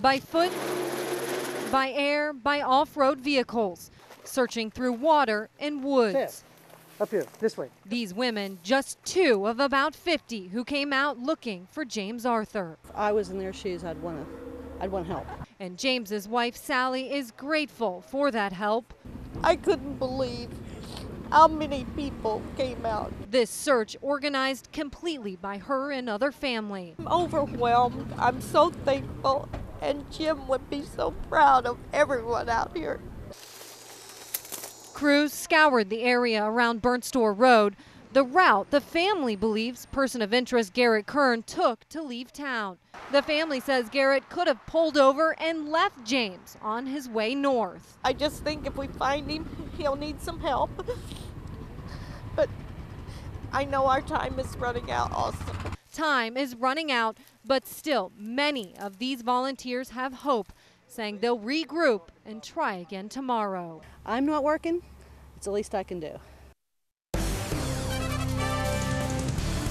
by foot, by air, by off-road vehicles, searching through water and woods. Up here, this way. These women, just 2 of about 50 who came out looking for James Arthur. If I was in their shoes, I'd want help. And James's wife, Sally, is grateful for that help. I couldn't believe how many people came out. This search organized completely by her and other family. I'm overwhelmed. I'm so thankful, and Jim would be so proud of everyone out here. Crews scoured the area around Burnt Store Road, the route the family believes person of interest Garrett Kern took to leave town. The family says Garrett could have pulled over and left James on his way north. I just think if we find him, he'll need some help. But I know our time is running out also. Time is running out, but still many of these volunteers have hope, saying they'll regroup and try again tomorrow. I'm not working. It's the least I can do.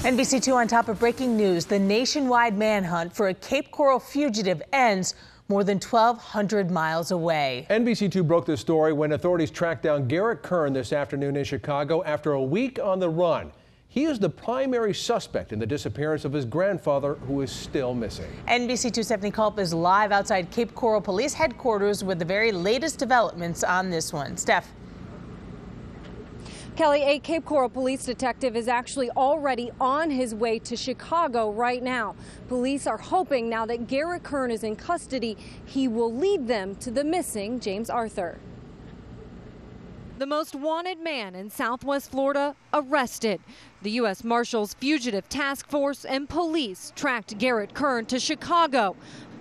NBC2 on top of breaking news. The nationwide manhunt for a Cape Coral fugitive ends more than 1,200 miles away. NBC2 broke this story when authorities tracked down Garrett Kern this afternoon in Chicago after a week on the run. He is the primary suspect in the disappearance of his grandfather, who is still missing. NBC2's Stephanie Kolp is live outside Cape Coral Police Headquarters with the very latest developments on this one. Steph. Kelly, a Cape Coral police detective is actually already on his way to Chicago right now. Police are hoping now that Garrett Kern is in custody, he will lead them to the missing James Arthur. The most wanted man in Southwest Florida arrested. The U.S. Marshals Fugitive Task Force and police tracked Garrett Kern to Chicago,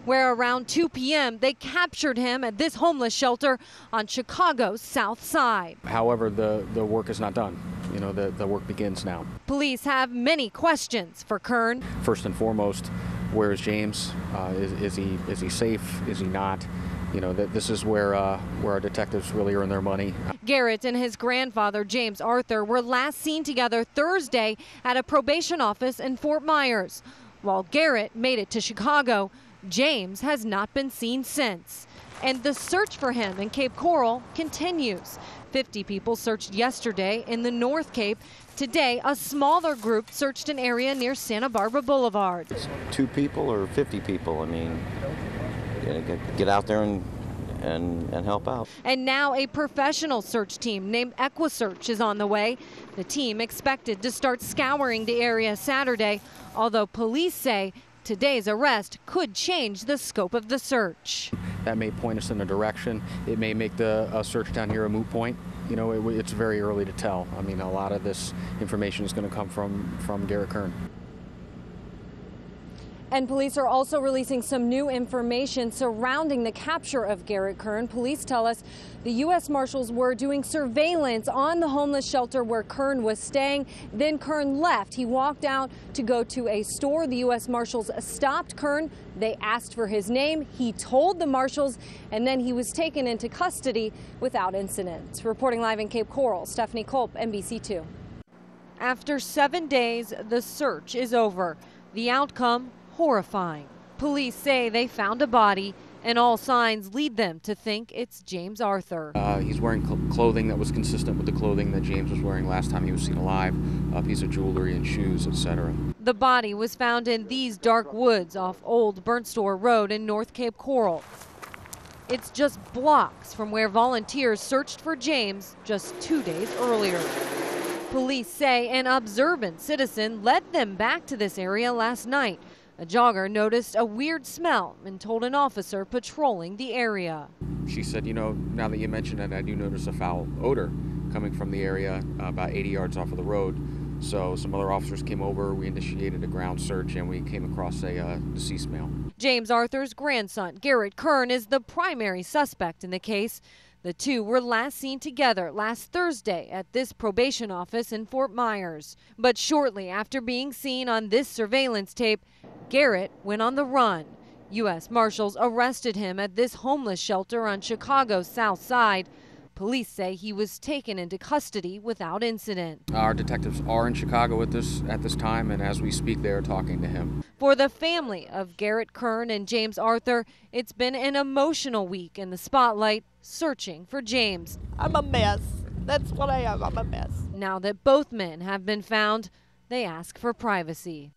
where around 2 p.m. they captured him at this homeless shelter on Chicago's south side. However, the work is not done. You know, the work begins now. Police have many questions for Kern. First and foremost, where is James? Is he safe? Is he not? You know, this is where our detectives really earn their money. Garrett and his grandfather, James Arthur, were last seen together Thursday at a probation office in Fort Myers. While Garrett made it to Chicago, James has not been seen since. And the search for him in Cape Coral continues. 50 people searched yesterday in the North Cape. Today, a smaller group searched an area near Santa Barbara Boulevard. 2 people or 50 people? I mean, get out there and help out. And now a professional search team named EquiSearch is on the way. The team expected to start scouring the area Saturday, although police say today's arrest could change the scope of the search. That may point us in a direction. It may make the search down here a moot point. You know, it's very early to tell. I mean, a lot of this information is going to come from Garrett Kern. And police are also releasing some new information surrounding the capture of Garrett Kern. Police tell us the U.S. Marshals were doing surveillance on the homeless shelter where Kern was staying. Then Kern left. He walked out to go to a store. The U.S. Marshals stopped Kern. They asked for his name. He told the Marshals, and then he was taken into custody without incident. Reporting live in Cape Coral, Stephanie Kolp, NBC2. After 7 days, the search is over. The outcome, horrifying. Police say they found a body, and all signs lead them to think it's James Arthur. He's wearing clothing that was consistent with the clothing that James was wearing last time he was seen alive, a piece of jewelry and shoes, etc. The body was found in these dark woods off Old Burnt Store Road in North Cape Coral. It's just blocks from where volunteers searched for James just 2 days earlier. Police say an observant citizen led them back to this area last night. A jogger noticed a weird smell and told an officer patrolling the area. She said, you know, now that you mention it, I do notice a foul odor coming from the area about 80 yards off of the road. So some other officers came over, we initiated a ground search, and we came across a deceased male. James Arthur's grandson, Garrett Kern, is the primary suspect in the case. The two were last seen together last Thursday at this probation office in Fort Myers. But shortly after being seen on this surveillance tape, Garrett went on the run. U.S. Marshals arrested him at this homeless shelter on Chicago's south side. Police say he was taken into custody without incident. Our detectives are in Chicago at this time, and as we speak, they are talking to him. For the family of Garrett Kern and James Arthur, it's been an emotional week in the spotlight, searching for James. I'm a mess. That's what I am. I'm a mess. Now that both men have been found, they ask for privacy.